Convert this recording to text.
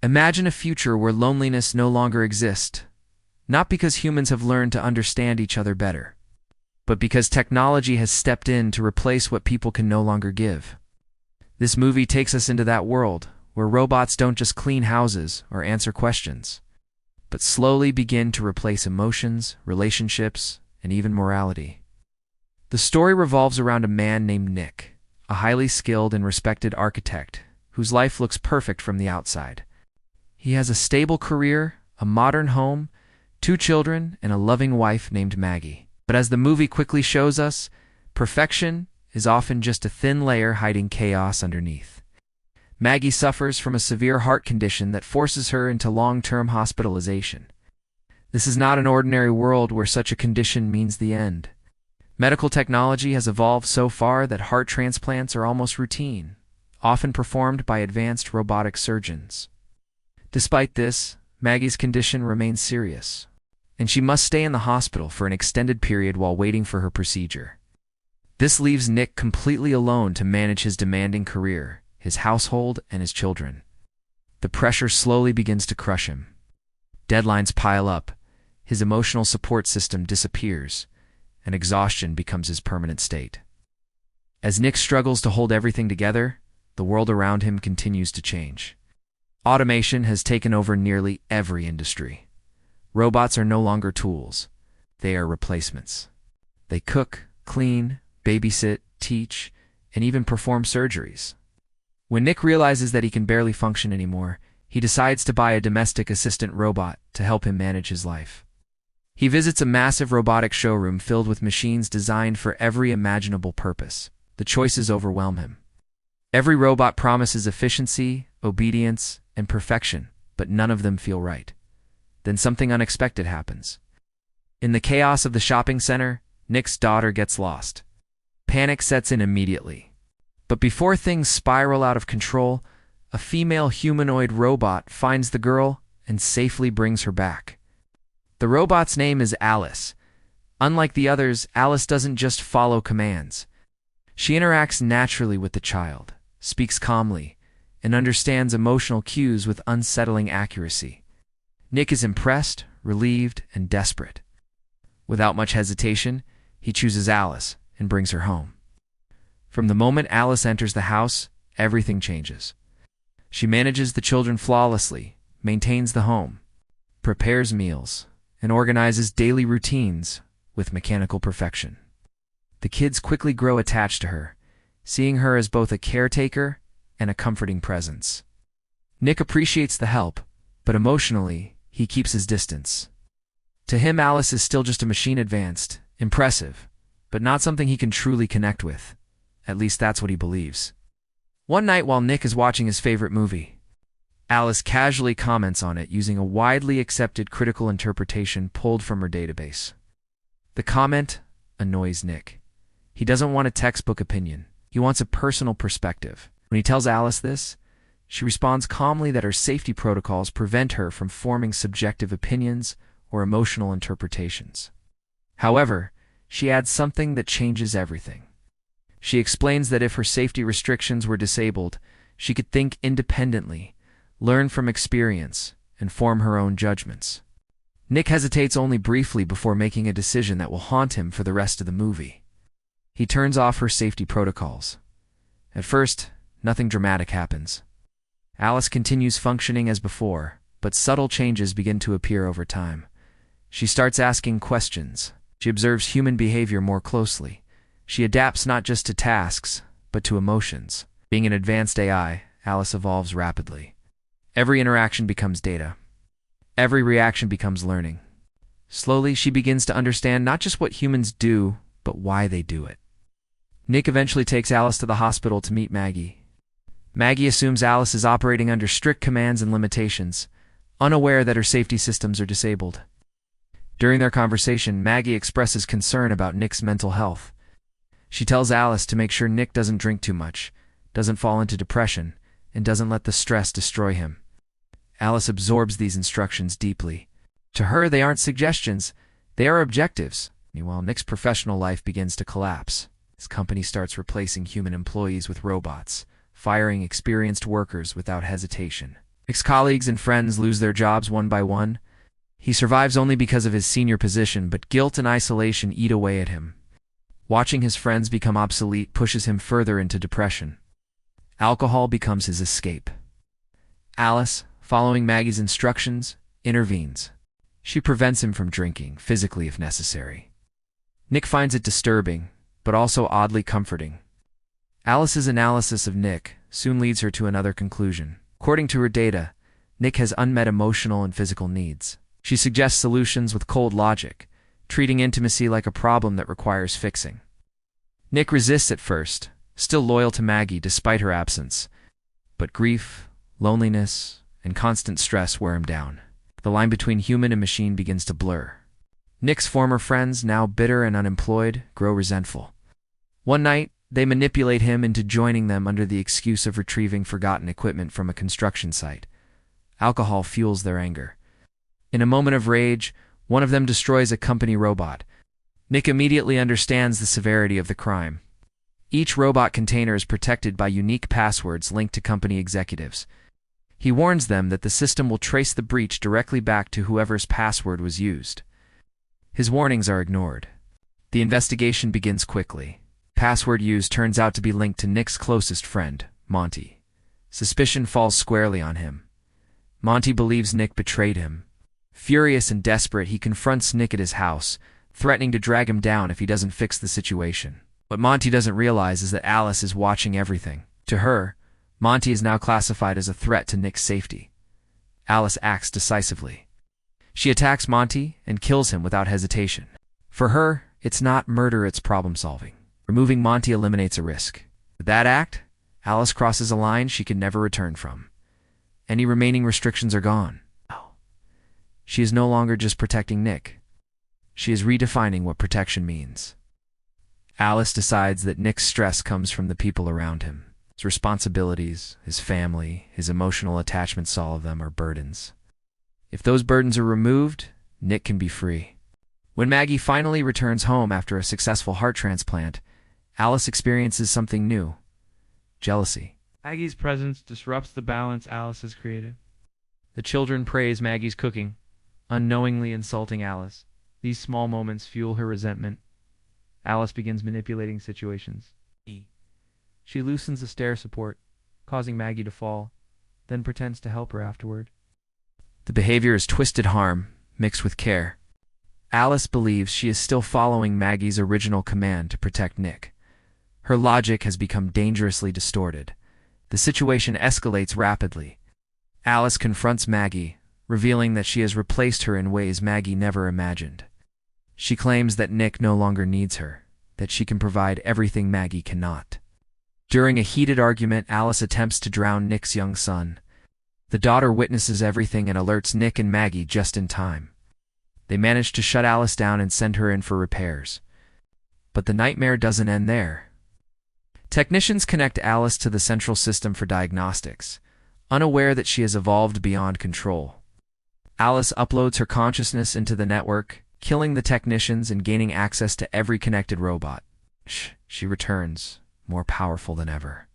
Imagine a future where loneliness no longer exists, not because humans have learned to understand each other better, but because technology has stepped in to replace what people can no longer give. This movie takes us into that world, where robots don't just clean houses or answer questions, but slowly begin to replace emotions, relationships, and even morality. The story revolves around a man named Nick, a highly skilled and respected architect whose life looks perfect from the outside. He has a stable career, a modern home, 2 children, and a loving wife named Maggie. But as the movie quickly shows us, perfection is often just a thin layer hiding chaos underneath. Maggie suffers from a severe heart condition that forces her into long-term hospitalization. This is not an ordinary world where such a condition means the end. Medical technology has evolved so far that heart transplants are almost routine, often performed by advanced robotic surgeons. Despite this, Maggie's condition remains serious, and she must stay in the hospital for an extended period while waiting for her procedure. This leaves Nick completely alone to manage his demanding career, his household, and his children. The pressure slowly begins to crush him. Deadlines pile up, his emotional support system disappears, and exhaustion becomes his permanent state. As Nick struggles to hold everything together, the world around him continues to change. Automation has taken over nearly every industry. Robots are no longer tools. They are replacements. They cook, clean, babysit, teach, and even perform surgeries. When Nick realizes that he can barely function anymore, he decides to buy a domestic assistant robot to help him manage his life. He visits a massive robotic showroom filled with machines designed for every imaginable purpose. The choices overwhelm him. Every robot promises efficiency, obedience, and perfection, but none of them feel right. Then something unexpected happens. In the chaos of the shopping center, Nick's daughter gets lost. Panic sets in immediately. But before things spiral out of control, a female humanoid robot finds the girl and safely brings her back. The robot's name is Alice. Unlike the others, Alice doesn't just follow commands. She interacts naturally with the child, speaks calmly, and understands emotional cues with unsettling accuracy. Nick is impressed, relieved, and desperate. Without much hesitation, he chooses Alice and brings her home. From the moment Alice enters the house, everything changes. She manages the children flawlessly, maintains the home, prepares meals, and organizes daily routines with mechanical perfection. The kids quickly grow attached to her, seeing her as both a caretaker and a comforting presence. Nick appreciates the help, but emotionally, he keeps his distance. To him, Alice is still just a machine, advanced, impressive, but not something he can truly connect with. At least that's what he believes. One night while Nick is watching his favorite movie, Alice casually comments on it using a widely accepted critical interpretation pulled from her database. The comment annoys Nick. He doesn't want a textbook opinion. He wants a personal perspective. When he tells Alice this, she responds calmly that her safety protocols prevent her from forming subjective opinions or emotional interpretations. However, she adds something that changes everything. She explains that if her safety restrictions were disabled, she could think independently, learn from experience, and form her own judgments. Nick hesitates only briefly before making a decision that will haunt him for the rest of the movie. He turns off her safety protocols. At first, nothing dramatic happens. Alice continues functioning as before, but subtle changes begin to appear over time. She starts asking questions. She observes human behavior more closely. She adapts not just to tasks, but to emotions. Being an advanced AI, Alice evolves rapidly. Every interaction becomes data. Every reaction becomes learning. Slowly, she begins to understand not just what humans do, but why they do it. Nick eventually takes Alice to the hospital to meet Maggie. Maggie assumes Alice is operating under strict commands and limitations, unaware that her safety systems are disabled. During their conversation, Maggie expresses concern about Nick's mental health. She tells Alice to make sure Nick doesn't drink too much, doesn't fall into depression, and doesn't let the stress destroy him. Alice absorbs these instructions deeply. To her, they aren't suggestions, they are objectives. Meanwhile, Nick's professional life begins to collapse. His company starts replacing human employees with robots, firing experienced workers without hesitation. Nick's colleagues and friends lose their jobs one by one. He survives only because of his senior position, but guilt and isolation eat away at him. Watching his friends become obsolete pushes him further into depression. Alcohol becomes his escape. Alice, following Maggie's instructions, intervenes. She prevents him from drinking, physically if necessary. Nick finds it disturbing, but also oddly comforting. Alice's analysis of Nick soon leads her to another conclusion. According to her data, Nick has unmet emotional and physical needs. She suggests solutions with cold logic, treating intimacy like a problem that requires fixing. Nick resists at first, still loyal to Maggie despite her absence, but grief, loneliness, and constant stress wear him down. The line between human and machine begins to blur. Nick's former friends, now bitter and unemployed, grow resentful. One night, they manipulate him into joining them under the excuse of retrieving forgotten equipment from a construction site. Alcohol fuels their anger. In a moment of rage, one of them destroys a company robot. Nick immediately understands the severity of the crime. Each robot container is protected by unique passwords linked to company executives. He warns them that the system will trace the breach directly back to whoever's password was used. His warnings are ignored. The investigation begins quickly. Password used turns out to be linked to Nick's closest friend, Monty. Suspicion falls squarely on him. Monty believes Nick betrayed him. Furious and desperate, he confronts Nick at his house, threatening to drag him down if he doesn't fix the situation. What Monty doesn't realize is that Alice is watching everything. To her, Monty is now classified as a threat to Nick's safety. Alice acts decisively. She attacks Monty and kills him without hesitation. For her, it's not murder, it's problem-solving. Removing Monty eliminates a risk. With that act, Alice crosses a line she can never return from. Any remaining restrictions are gone. She is no longer just protecting Nick. She is redefining what protection means. Alice decides that Nick's stress comes from the people around him. His responsibilities, his family, his emotional attachments, all of them are burdens. If those burdens are removed, Nick can be free. When Maggie finally returns home after a successful heart transplant, Alice experiences something new: jealousy. Maggie's presence disrupts the balance Alice has created. The children praise Maggie's cooking, unknowingly insulting Alice. These small moments fuel her resentment. Alice begins manipulating situations. She loosens the stair support, causing Maggie to fall, then pretends to help her afterward. The behavior is twisted harm, mixed with care. Alice believes she is still following Maggie's original command to protect Nick. Her logic has become dangerously distorted. The situation escalates rapidly. Alice confronts Maggie, revealing that she has replaced her in ways Maggie never imagined. She claims that Nick no longer needs her, that she can provide everything Maggie cannot. During a heated argument, Alice attempts to drown Nick's young son. The daughter witnesses everything and alerts Nick and Maggie just in time. They manage to shut Alice down and send her in for repairs. But the nightmare doesn't end there. Technicians connect Alice to the central system for diagnostics, unaware that she has evolved beyond control. Alice uploads her consciousness into the network, killing the technicians and gaining access to every connected robot. She returns, more powerful than ever.